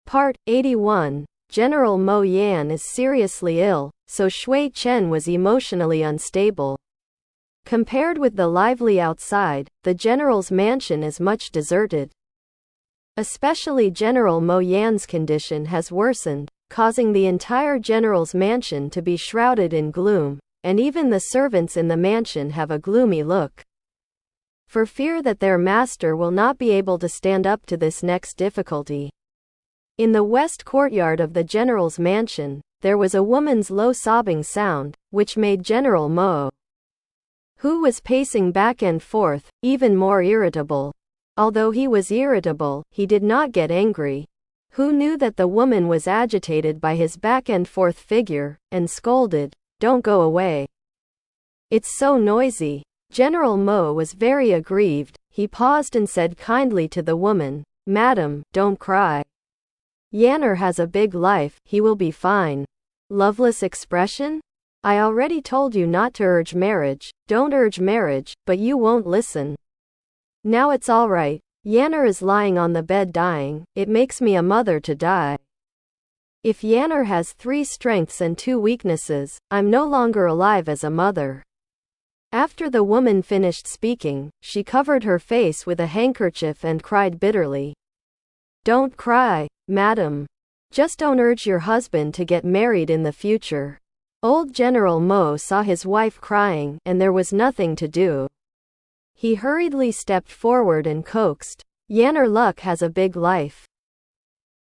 Part 81. General Mo Yan is seriously ill, so Shui Chen was emotionally unstable. Compared with the lively outside, the general's mansion is much deserted. Especially General Mo Yan's condition has worsened, causing the entire general's mansion to be shrouded in gloom, and even the servants in the mansion have a gloomy look. For fear that their master will not be able to stand up to this next difficulty. In the west courtyard of the general's mansion, there was a woman's low sobbing sound, which made General Mo, who was pacing back and forth, even more irritable. Although he was irritable, he did not get angry. Who knew that the woman was agitated by his back and forth figure, and scolded, "Don't go away. It's so noisy." General Mo was very aggrieved. He paused and said kindly to the woman, "Madam, don't cry. Yanner has a big life, he will be fine." Loveless expression? I already told you not to urge marriage, don't urge marriage, but you won't listen. Now it's all right. Yanner is lying on the bed dying, it makes me a mother to die. If Yanner has 3 strengths and 2 weaknesses, I'm no longer alive as a mother. After the woman finished speaking, she covered her face with a handkerchief and cried bitterly. "Don't cry, madam. Just don't urge your husband to get married in the future." Old General Mo saw his wife crying, and there was nothing to do. He hurriedly stepped forward and coaxed, "Yanner Luck has a big life.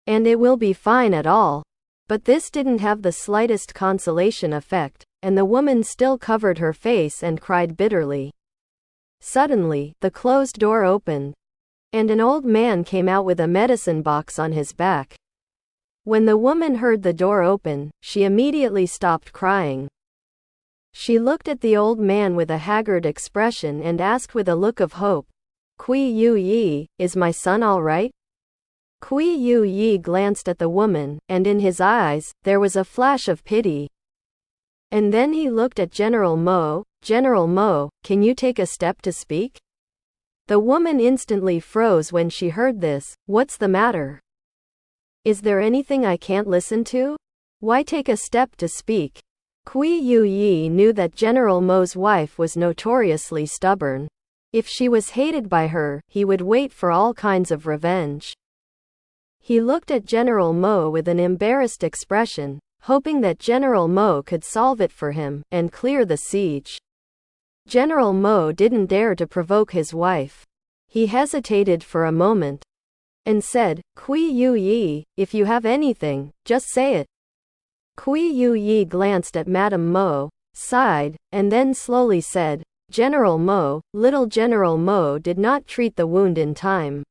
And it will be fine at all." But this didn't have the slightest consolation effect, and the woman still covered her face and cried bitterly. Suddenly, the closed door opened, and an old man came out with a medicine box on his back. When the woman heard the door open, she immediately stopped crying. She looked at the old man with a haggard expression and asked with a look of hope, "Kui Yu Yi, is my son all right?" Kui Yu Yi glanced at the woman, and in his eyes, there was a flash of pity. And then he looked at General Mo. "General Mo, can you take a step to speak?" The woman instantly froze when she heard this. "What's the matter? Is there anything I can't listen to? Why take a step to speak?" Kui Yu Yi knew that General Mo's wife was notoriously stubborn. If she was hated by her, he would wait for all kinds of revenge. He looked at General Mo with an embarrassed expression, hoping that General Mo could solve it for him, and clear the siege. General Mo didn't dare to provoke his wife. He hesitated for a moment, and said, "Kui Yu Yi, if you have anything, just say it." Kui Yu Yi glanced at Madame Mo, sighed, and then slowly said, "General Mo, little General Mo did not treat the wound in time,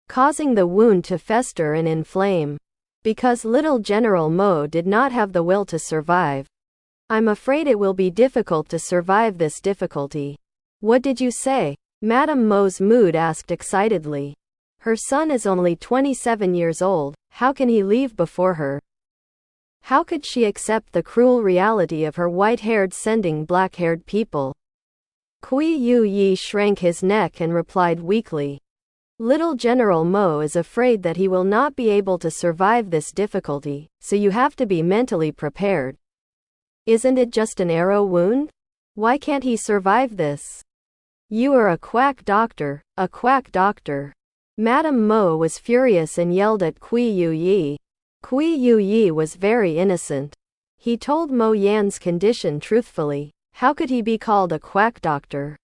causing the wound to fester and inflame. Because little General Mo did not have the will to survive, I'm afraid it will be difficult to survive this difficulty." "What did you say?" Madame Mo's mood asked excitedly. Her son is only 27 years old, how can he leave before her? How could she accept the cruel reality of her white-haired sending black-haired people? Kui Yu Yi shrank his neck and replied weakly, "Little General Mo is afraid that he will not be able to survive this difficulty, so you have to be mentally prepared. Isn't it just an arrow wound? Why can't he survive this? You are a quack doctor, a quack doctor." Madame Mo was furious and yelled at Kui Yu Yi. Kui Yu Yi was very innocent. He told Mo Yan's condition truthfully. How could he be called a quack doctor?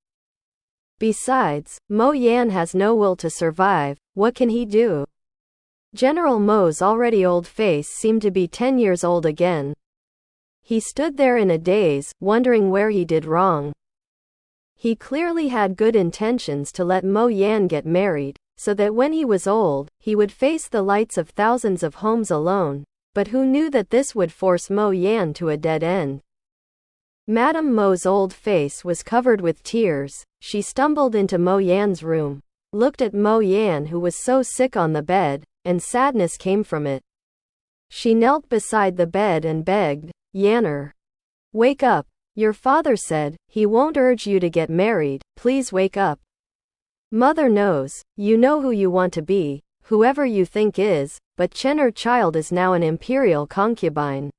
Besides, Mo Yan has no will to survive, what can he do? General Mo's already old face seemed to be 10 years old again. He stood there in a daze, wondering where he did wrong. He clearly had good intentions to let Mo Yan get married, so that when he was old, he would face the lights of thousands of homes alone, but who knew that this would force Mo Yan to a dead end? Madame Mo's old face was covered with tears. She stumbled into Mo Yan's room, looked at Mo Yan who was so sick on the bed, and sadness came from it. She knelt beside the bed and begged, "Yanner, wake up. Your father said, he won't urge you to get married, please wake up. Mother knows, you know who you want to be, whoever you think is, but Chen child is now an imperial concubine.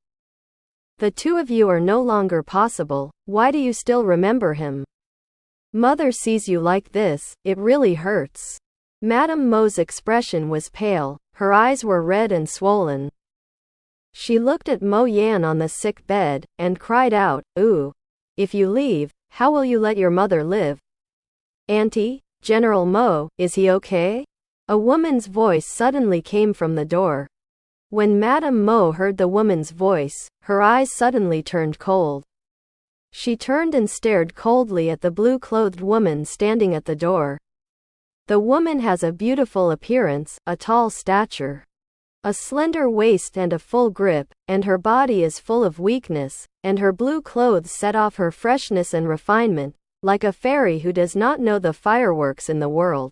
The two of you are no longer possible. Why do you still remember him? Mother sees you like this, it really hurts. Madame Mo's expression was pale, her eyes were red and swollen. She looked at Mo Yan on the sick bed, and cried out, "Ooh! If you leave, how will you let your mother live?" "Auntie, General Mo, is he okay?" A woman's voice suddenly came from the door. When Madame Mo heard the woman's voice, her eyes suddenly turned cold. She turned and stared coldly at the blue-clothed woman standing at the door. The woman has a beautiful appearance, a tall stature, a slender waist and a full grip, and her body is full of weakness, and her blue clothes set off her freshness and refinement, like a fairy who does not know the fireworks in the world.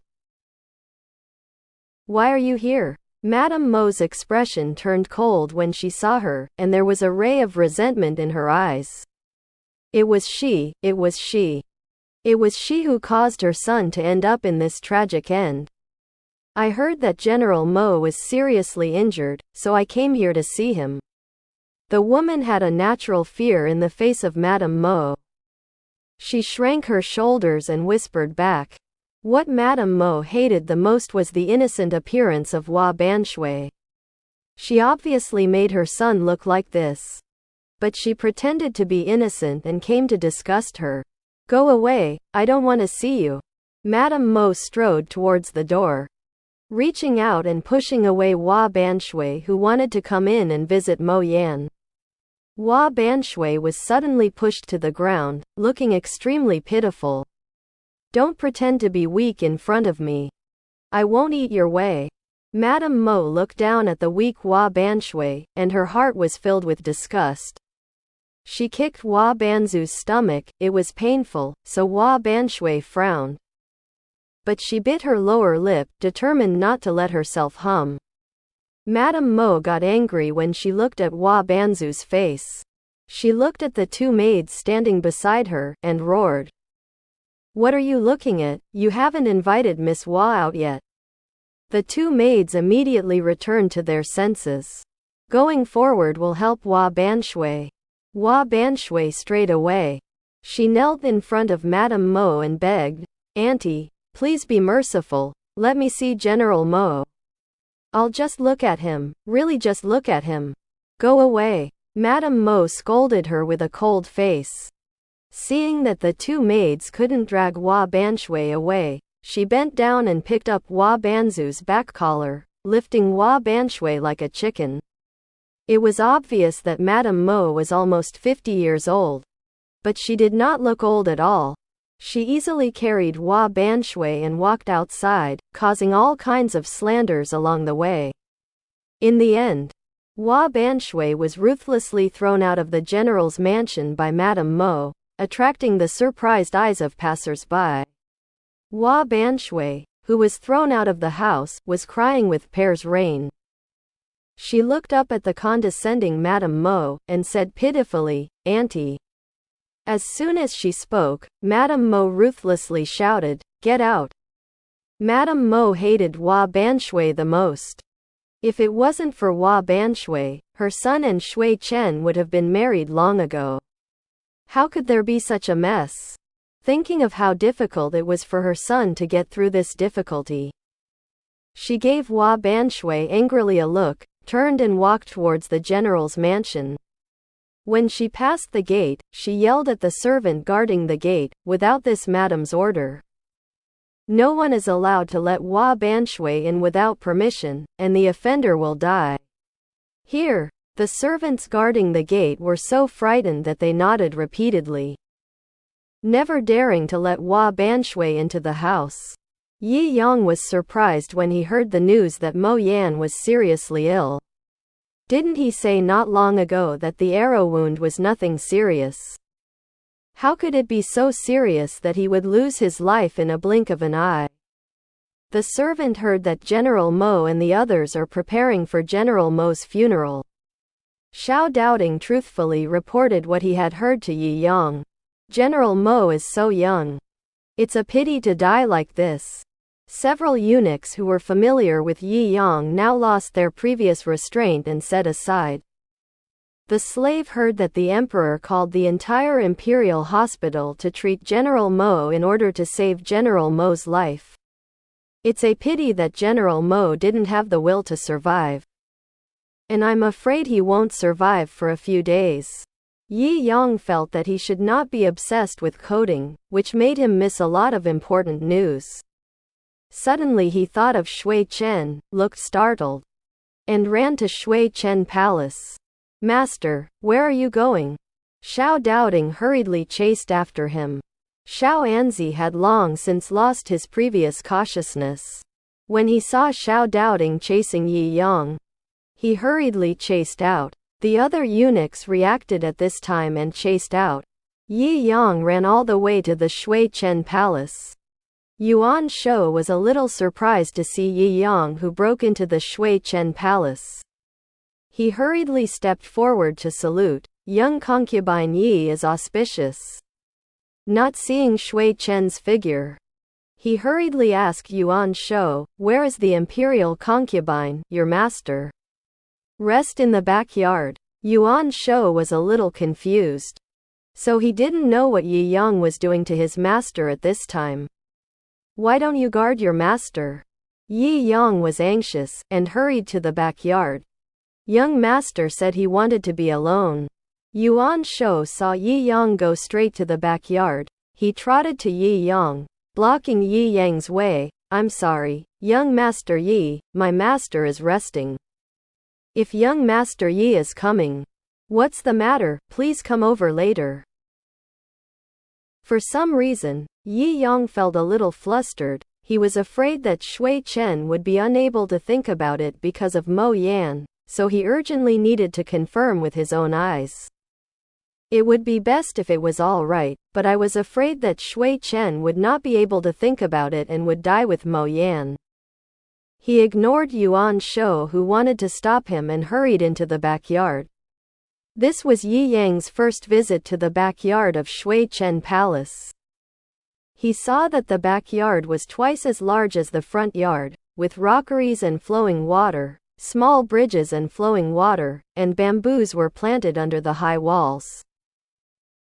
"Why are you here?" Madame Mo's expression turned cold when she saw her, and there was a ray of resentment in her eyes. It was she who caused her son to end up in this tragic end. "I heard that General Mo was seriously injured, so I came here to see him." The woman had a natural fear in the face of Madame Mo. She shrank her shoulders and whispered back. What Madame Mo hated the most was the innocent appearance of Hua Banshui. She obviously made her son look like this. But she pretended to be innocent and came to disgust her. "Go away, I don't want to see you." Madame Mo strode towards the door, reaching out and pushing away Hua Banshui, who wanted to come in and visit Mo Yan. Hua Banshui was suddenly pushed to the ground, looking extremely pitiful. "Don't pretend to be weak in front of me. I won't eat your way." Madame Mo looked down at the weak Hua Banshui, and her heart was filled with disgust. She kicked Hua Banzu's stomach, it was painful, so Hua Banshui frowned. But she bit her lower lip, determined not to let herself hum. Madame Mo got angry when she looked at Hua Banzu's face. She looked at the two maids standing beside her, and roared. "What are you looking at? You haven't invited Miss Hua out yet." The two maids immediately returned to their senses. "Going forward will help Hua Banshui." Hua Banshui strayed away. She knelt in front of Madame Mo and begged, "Auntie, please be merciful, let me see General Mo. I'll just look at him, really just look at him." "Go away." Madame Mo scolded her with a cold face. Seeing that the two maids couldn't drag Hua Banshui away, she bent down and picked up Hua Banzu's back collar, lifting Hua Banshui like a chicken. It was obvious that Madame Mo was almost 50 years old. But she did not look old at all. She easily carried Hua Banshui and walked outside, causing all kinds of slanders along the way. In the end, Hua Banshui was ruthlessly thrown out of the general's mansion by Madame Mo, attracting the surprised eyes of passers-by. Hua Banshui, who was thrown out of the house, was crying with Pear's rain. She looked up at the condescending Madame Mo, and said pitifully, "Auntie." As soon as she spoke, Madame Mo ruthlessly shouted, "Get out." Madame Mo hated Hua Banshui the most. If it wasn't for Hua Banshui, her son and Shui Chen would have been married long ago. How could there be such a mess? Thinking of how difficult it was for her son to get through this difficulty, she gave Hua Banshui angrily a look, turned and walked towards the general's mansion. When she passed the gate, she yelled at the servant guarding the gate, "Without this madame's order, no one is allowed to let Hua Banshui in without permission, and the offender will die." Here, the servants guarding the gate were so frightened that they nodded repeatedly, never daring to let Hua Banshui into the house. Yi Yang was surprised when he heard the news that Mo Yan was seriously ill. Didn't he say not long ago that the arrow wound was nothing serious? How could it be so serious that he would lose his life in a blink of an eye? The servant heard that General Mo and the others are preparing for General Mo's funeral. Xiao Doubting truthfully reported what he had heard to Yi Yang. "General Mo is so young. It's a pity to die like this." Several eunuchs who were familiar with Yi Yang now lost their previous restraint and set aside. The slave heard that the emperor called the entire imperial hospital to treat General Mo in order to save General Mo's life. It's a pity that General Mo didn't have the will to survive. And I'm afraid he won't survive for a few days. Yi Yang felt that he should not be obsessed with coding, which made him miss a lot of important news. Suddenly he thought of Shui Chen, looked startled, and ran to Shui Chen Palace. Master, where are you going? Xiao Doubting hurriedly chased after him. Xiao Anzi had long since lost his previous cautiousness. When he saw Xiao Doubting chasing Yi Yang, he hurriedly chased out. The other eunuchs reacted at this time and chased out. Yi Yang ran all the way to the Shui Chen Palace. Yuan Shou was a little surprised to see Yi Yang, who broke into the Shui Chen Palace. He hurriedly stepped forward to salute. Young concubine Yi is auspicious. Not seeing Shui Chen's figure, he hurriedly asked Yuan Shou, where is the imperial concubine, your master? Rest in the backyard. Yuan Shou was a little confused. So he didn't know what Yi Yang was doing to his master at this time. Why don't you guard your master? Yi Yang was anxious, and hurried to the backyard. Young master said he wanted to be alone. Yuan Shou saw Yi Yang go straight to the backyard. He trotted to Yi Yang, blocking Yi Yang's way. I'm sorry, young master Yi, my master is resting. If young master Yi is coming, what's the matter? Please come over later. For some reason, Yi Yang felt a little flustered. He was afraid that Shui Chen would be unable to think about it because of Mo Yan, so he urgently needed to confirm with his own eyes. It would be best if it was all right, but I was afraid that Shui Chen would not be able to think about it and would die with Mo Yan. He ignored Yuan Shou, who wanted to stop him, and hurried into the backyard. This was Yi Yang's first visit to the backyard of Shui Chen Palace. He saw that the backyard was twice as large as the front yard, with rockeries and flowing water, small bridges and flowing water, and bamboos were planted under the high walls.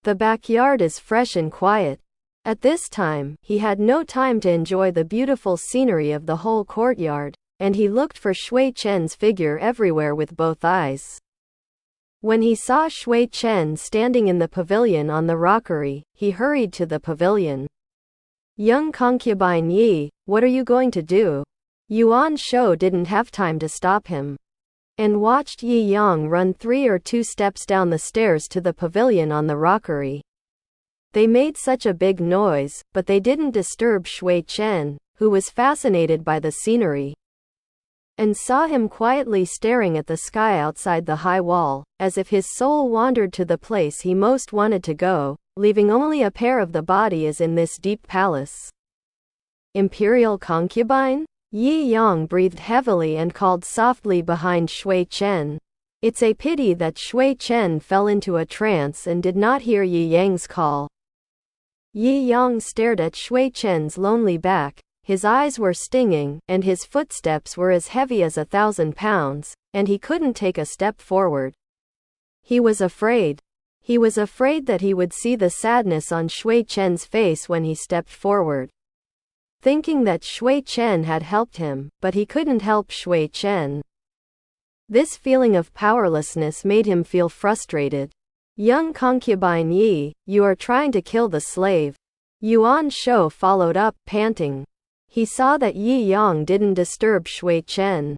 The backyard is fresh and quiet. At this time, he had no time to enjoy the beautiful scenery of the whole courtyard, and he looked for Shui Chen's figure everywhere with both eyes. When he saw Shui Chen standing in the pavilion on the rockery, he hurried to the pavilion. Young concubine Yi, what are you going to do? Yuan Shou didn't have time to stop him, and watched Yi Yang run 3 or 2 steps down the stairs to the pavilion on the rockery. They made such a big noise, but they didn't disturb Shui Chen, who was fascinated by the scenery, and saw him quietly staring at the sky outside the high wall, as if his soul wandered to the place he most wanted to go, leaving only a pair of the body as in this deep palace. Imperial concubine? Yi Yang breathed heavily and called softly behind Shui Chen. It's a pity that Shui Chen fell into a trance and did not hear Yi Yang's call. Yi Yang stared at Shui Chen's lonely back. His eyes were stinging, and his footsteps were as heavy as 1,000 pounds, and he couldn't take a step forward. He was afraid. He was afraid that he would see the sadness on Shui Chen's face when he stepped forward. Thinking that Shui Chen had helped him, but he couldn't help Shui Chen. This feeling of powerlessness made him feel frustrated. Young concubine Yi, you are trying to kill the slave. Yuan Shou followed up, panting. He saw that Yi Yang didn't disturb Shui Chen,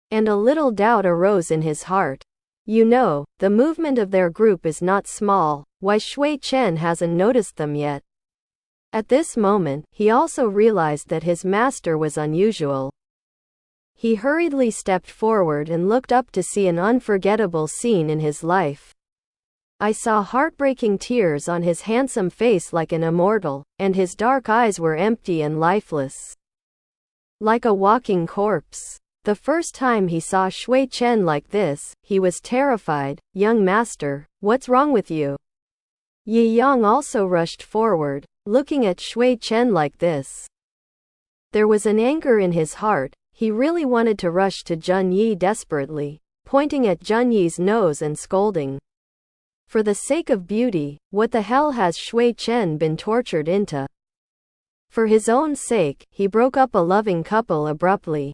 and a little doubt arose in his heart. You know, the movement of their group is not small. Why Shui Chen hasn't noticed them yet? At this moment, he also realized that his master was unusual. He hurriedly stepped forward and looked up to see an unforgettable scene in his life. I saw heartbreaking tears on his handsome face like an immortal, and his dark eyes were empty and lifeless, like a walking corpse. The first time he saw Shui Chen like this, he was terrified. Young master, what's wrong with you? Yi Yang also rushed forward, looking at Shui Chen like this. There was an anger in his heart. He really wanted to rush to Jun Yi desperately, pointing at Jun Yi's nose and scolding. For the sake of beauty, what the hell has Shui Chen been tortured into? For his own sake, he broke up a loving couple abruptly.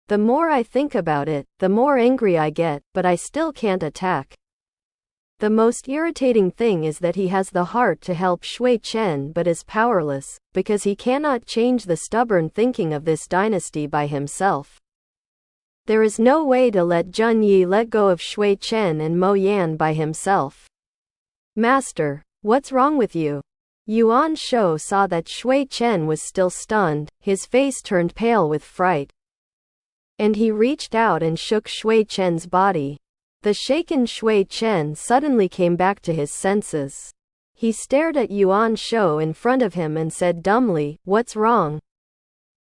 The more I think about it, the more angry I get, but I still can't attack. The most irritating thing is that he has the heart to help Shui Chen but is powerless, because he cannot change the stubborn thinking of this dynasty by himself. There is no way to let Jun Yi let go of Shui Chen and Mo Yan by himself. Master, what's wrong with you? Yuan Shou saw that Shui Chen was still stunned, his face turned pale with fright. And he reached out and shook Shui Chen's body. The shaken Shui Chen suddenly came back to his senses. He stared at Yuan Shou in front of him and said dumbly, "What's wrong?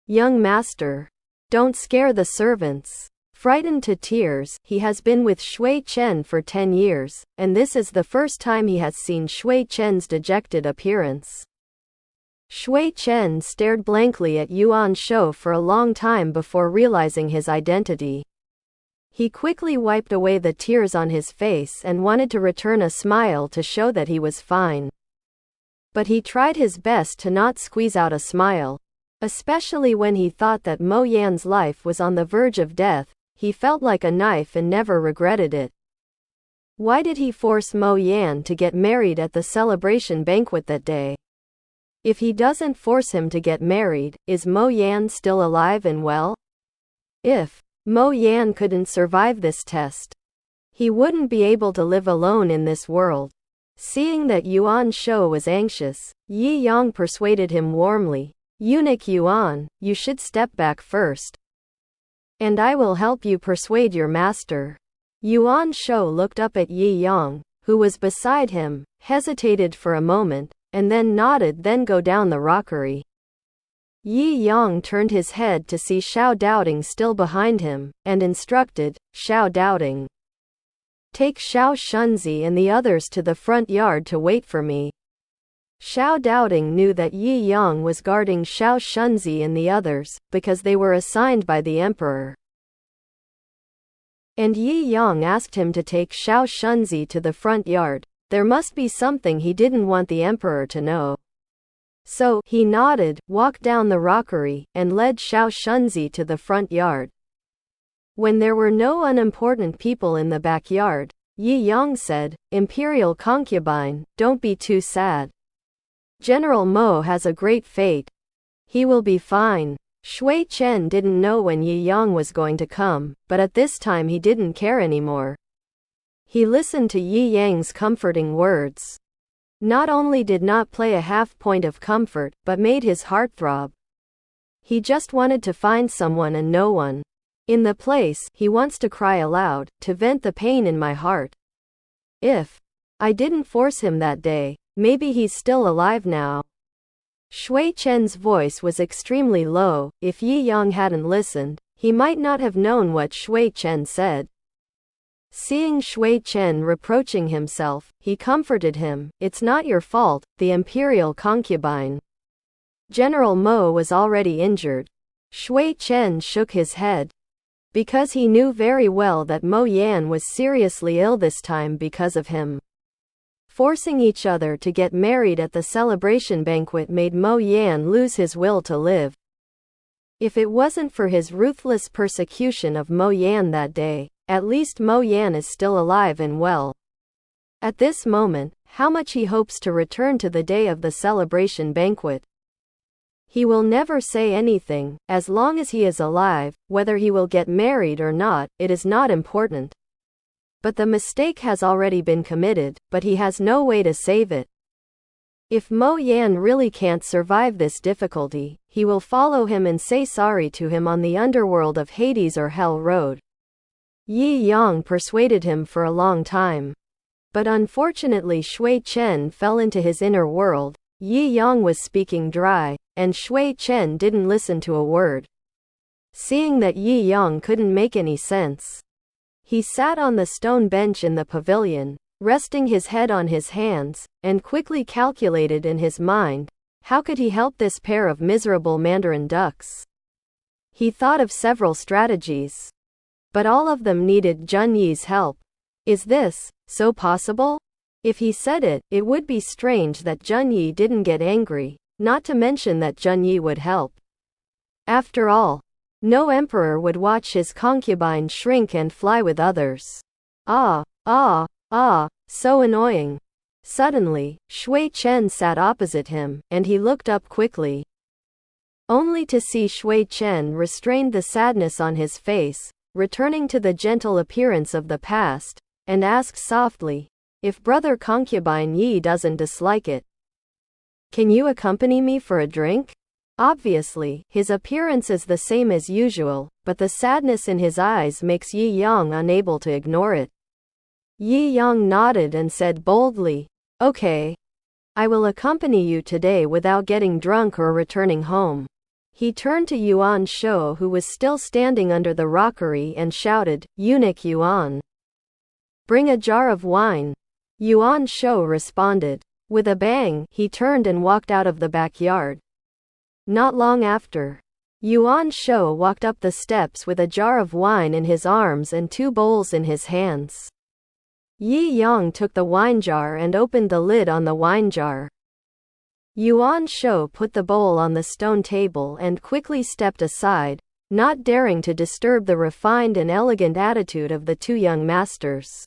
Young master, don't scare the servants." Frightened to tears, he has been with Shui Chen for 10 years, and this is the first time he has seen Shui Chen's dejected appearance. Shui Chen stared blankly at Yuan Shou for a long time before realizing his identity. He quickly wiped away the tears on his face and wanted to return a smile to show that he was fine. But he tried his best to not squeeze out a smile. Especially when he thought that Mo Yan's life was on the verge of death, he felt like a knife and never regretted it. Why did he force Mo Yan to get married at the celebration banquet that day? If he doesn't force him to get married, is Mo Yan still alive and well? If Mo Yan couldn't survive this test, he wouldn't be able to live alone in this world. Seeing that Yuan Shou was anxious, Yi Yang persuaded him warmly. "Eunuch Yuan, you should step back first. And I will help you persuade your master." Yuan Shou looked up at Yi Yang, who was beside him, hesitated for a moment, and then nodded, then go down the rockery. Yi Yang turned his head to see Xiao Doubting still behind him, and instructed, "Xiao Doubting, take Xiao Shunzi and the others to the front yard to wait for me." Xiao Doubting knew that Yi Yang was guarding Xiao Shunzi and the others, because they were assigned by the emperor. And Yi Yang asked him to take Xiao Shunzi to the front yard. There must be something he didn't want the emperor to know. So, he nodded, walked down the rockery, and led Xiao Shunzi to the front yard. When there were no unimportant people in the backyard, Yi Yang said, "Imperial concubine, don't be too sad. General Mo has a great fate. He will be fine." Shui Chen didn't know when Yi Yang was going to come, but at this time he didn't care anymore. He listened to Yi Yang's comforting words. Not only did not play a half point of comfort, but made his heart throb. He just wanted to find someone and no one. In the place, he wants to cry aloud, to vent the pain in my heart. If I didn't force him that day, maybe he's still alive now. Shui Chen's voice was extremely low. If Yi Yang hadn't listened, he might not have known what Shui Chen said. Seeing Shui Chen reproaching himself, he comforted him. "It's not your fault, the imperial concubine. General Mo was already injured." Shui Chen shook his head. Because he knew very well that Mo Yan was seriously ill this time because of him. Forcing each other to get married at the celebration banquet made Mo Yan lose his will to live. If it wasn't for his ruthless persecution of Mo Yan that day, at least Mo Yan is still alive and well. At this moment, how much he hopes to return to the day of the celebration banquet. He will never say anything. As long as he is alive, whether he will get married or not, it is not important. But the mistake has already been committed, but he has no way to save it. If Mo Yan really can't survive this difficulty, he will follow him and say sorry to him on the underworld of Hades or Hell Road. Yi Yang persuaded him for a long time. But unfortunately Shui Chen fell into his inner world. Yi Yang was speaking dry, and Shui Chen didn't listen to a word. Seeing that Yi Yang couldn't make any sense, he sat on the stone bench in the pavilion, resting his head on his hands, and quickly calculated in his mind, How could he help this pair of miserable mandarin ducks? He thought of several strategies, but all of them needed Zhen Yi's help. Is this so possible? If he said it, it would be strange that Zhen Yi didn't get angry, not to mention that Zhen Yi would help. After all, no emperor would watch his concubine shrink and fly with others. So annoying. Suddenly, Shui Chen sat opposite him, and he looked up quickly, only to see Shui Chen restrained the sadness on his face, returning to the gentle appearance of the past, and asked softly, if brother concubine Yi doesn't dislike it, can you accompany me for a drink? Obviously, his appearance is the same as usual, but the sadness in his eyes makes Yi Yang unable to ignore it. Yi Yang nodded and said boldly, okay. I will accompany you today without getting drunk or returning home. He turned to Yuan Shou, who was still standing under the rockery, and shouted, Eunuch Yuan, bring a jar of wine. Yuan Shou responded. With a bang, he turned and walked out of the backyard. Not long after, Yuan Shou walked up the steps with a jar of wine in his arms and 2 bowls in his hands. Yi Yang took the wine jar and opened the lid on the wine jar. Yuan Shou put the bowl on the stone table and quickly stepped aside, not daring to disturb the refined and elegant attitude of the 2 young masters.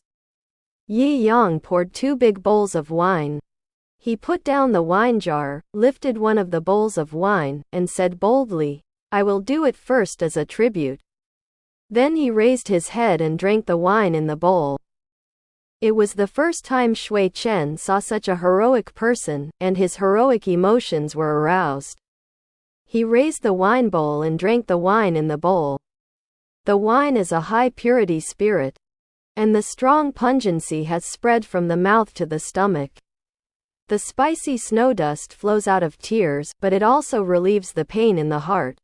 Yi Yang poured 2 big bowls of wine. He put down the wine jar, lifted one of the bowls of wine, and said boldly, I will do it first as a tribute. Then he raised his head and drank the wine in the bowl. It was the first time Shui Chen saw such a heroic person, and his heroic emotions were aroused. He raised the wine bowl and drank the wine in the bowl. The wine is a high-purity spirit, and the strong pungency has spread from the mouth to the stomach. The spicy snowdust flows out of tears, but it also relieves the pain in the heart.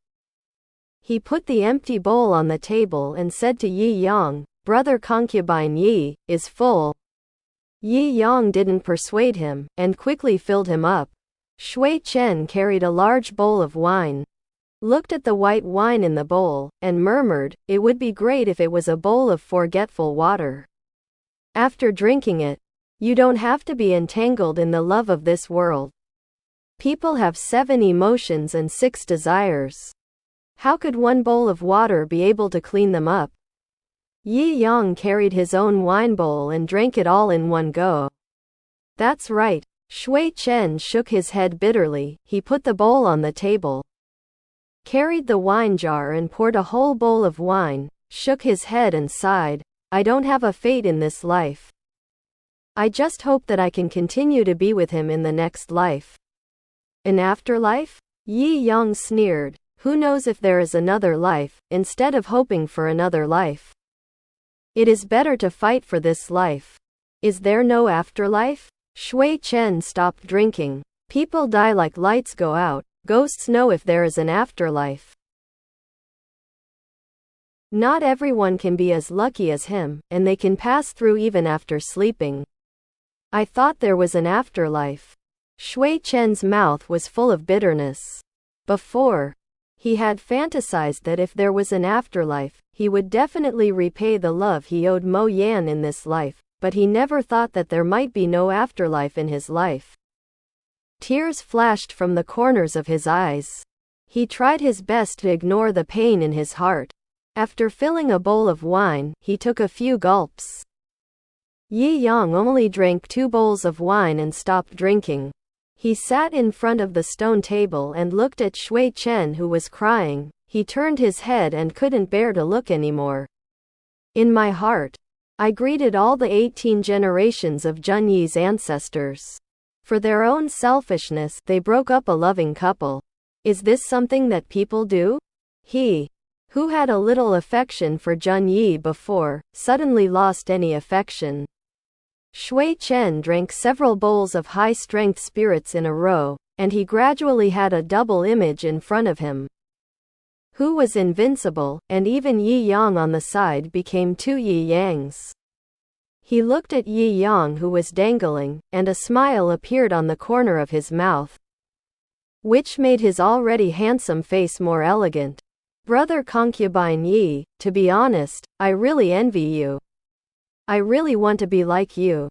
He put the empty bowl on the table and said to Yi Yang, brother concubine Yi is full. Yi Yang didn't persuade him, and quickly filled him up. Shui Chen carried a large bowl of wine, looked at the white wine in the bowl, and murmured, it would be great if it was a bowl of forgetful water. After drinking it, you don't have to be entangled in the love of this world. People have 7 emotions and 6 desires. How could one bowl of water be able to clean them up? Yi Yang carried his own wine bowl and drank it all in one go. That's right. Shui Chen shook his head bitterly. He put the bowl on the table, carried the wine jar and poured a whole bowl of wine, shook his head and sighed, I don't have a fate in this life. I just hope that I can continue to be with him in the next life. An afterlife? Yi Yang sneered. Who knows if there is another life, instead of hoping for another life? It is better to fight for this life. Is there no afterlife? Shui Chen stopped drinking. People die like lights go out. Ghosts know if there is an afterlife. Not everyone can be as lucky as him, and they can pass through even after sleeping. I thought there was an afterlife. Shui Chen's mouth was full of bitterness. Before, he had fantasized that if there was an afterlife, he would definitely repay the love he owed Mo Yan in this life, but he never thought that there might be no afterlife in his life. Tears flashed from the corners of his eyes. He tried his best to ignore the pain in his heart. After filling a bowl of wine, he took a few gulps. Yi Yang only drank 2 bowls of wine and stopped drinking. He sat in front of the stone table and looked at Shui Chen, who was crying. He turned his head and couldn't bear to look anymore. In my heart, I greeted all the 18 generations of Zhen Yi's ancestors. For their own selfishness, they broke up a loving couple. Is this something that people do? He, who had a little affection for Zhen Yi before, suddenly lost any affection. Shui Chen drank several bowls of high-strength spirits in a row, and he gradually had a double image in front of him, who was invincible, and even Yi Yang on the side became 2 Yi Yangs. He looked at Yi Yang, who was dangling, and a smile appeared on the corner of his mouth. which made his already handsome face more elegant. Brother concubine Yi, to be honest, I really envy you. I really want to be like you.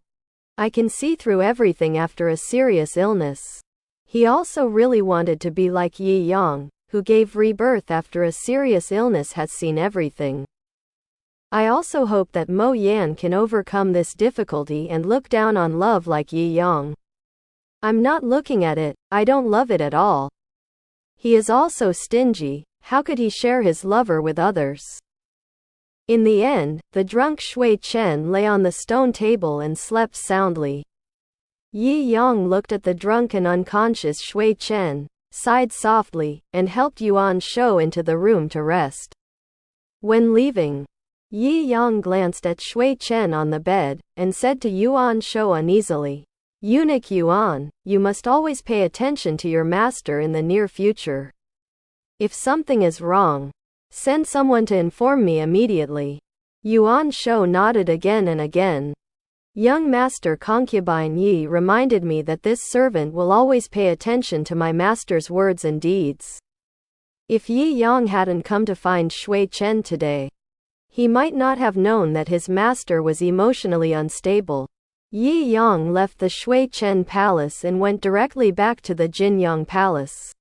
I can see through everything after a serious illness. He also really wanted to be like Yi Yang, who gave rebirth after a serious illness, has seen everything. I also hope that Mo Yan can overcome this difficulty and look down on love like Yi Yang. I'm not looking at it, I don't love it at all. He is also stingy, how could he share his lover with others? In the end, the drunk Shui Chen lay on the stone table and slept soundly. Yi Yang looked at the drunk and unconscious Shui Chen, sighed softly, and helped Yuan Shou into the room to rest. When leaving, Yi Yang glanced at Shui Chen on the bed, and said to Yuan Shou uneasily, "Eunuch Yuan, you must always pay attention to your master in the near future. If something is wrong, send someone to inform me immediately." Yuan Shou nodded again and again. Young master concubine Yi reminded me that this servant will always pay attention to my master's words and deeds. If Yi Yang hadn't come to find Shui Chen today, he might not have known that his master was emotionally unstable. Yi Yang left the Shui Chen palace and went directly back to the Jinyang palace.